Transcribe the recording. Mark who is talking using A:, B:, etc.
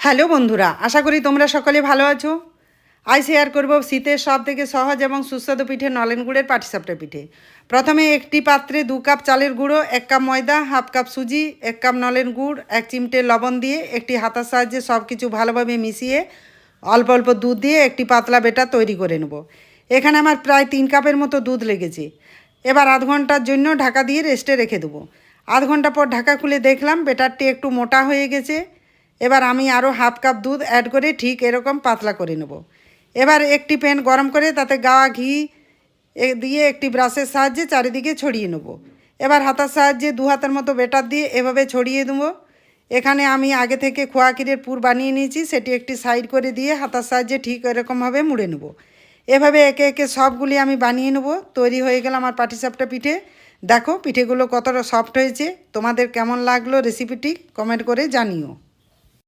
A: Hello বন্ধুরা, আশা করি তোমরা সকলে ভালো আছো। আজ শেয়ার করব শীতের সব থেকে সহজ এবং সুস্বাদু পিঠে নলেন গুড়ের পাটিসাপটা পিঠে। প্রথমে একটি পাত্রে 2 কাপ চালের গুঁড়ো, 1 কাপ ময়দা, হাফ কাপ সুজি, 1 কাপ নলেন গুড়, 1 চিমটে লবণ দিয়ে একটি হাতার সাহায্যে সব কিছু ভালোভাবে মিশিয়ে অল্প অল্প দুধ দিয়ে একটি পাতলা বেটার তৈরি করে নেব। এখানে আমার প্রায় 3 কাপের মতো দুধ লেগেছে। এবার আধ ঘন্টার জন্য ঢাকা দিয়ে রেস্টে রেখে দেবো। আধ ঘন্টা পর ঢাকা খুলে দেখলাম বেটারটি একটু মোটা হয়ে গেছে। এবার আমি আরও হাফ কাপ দুধ অ্যাড করে ঠিক এরকম পাতলা করে নেব। এবার একটি প্যান গরম করে তাতে গাওয়া ঘি দিয়ে একটি ব্রাশের সাহায্যে চারিদিকে ছড়িয়ে নেব। এবার হাতার সাহায্যে 2 হাতের মতো বেটার দিয়ে এভাবে ছড়িয়ে দেব। এখানে আমি আগে থেকে খোয়া ক্ষীরের পুর বানিয়ে নিয়েছি, সেটি একটি সাইড করে দিয়ে হাতার সাহায্যে ঠিক এরকমভাবে মুড়ে নেব। এভাবে একে একে সবগুলি আমি বানিয়ে নেব। তৈরি হয়ে গেল আমার পাটিসাপটা পিঠে। দেখো পিঠেগুলো কতটা সফট হয়েছে। তোমাদের কেমন লাগলো রেসিপিটি কমেন্ট করে জানিও।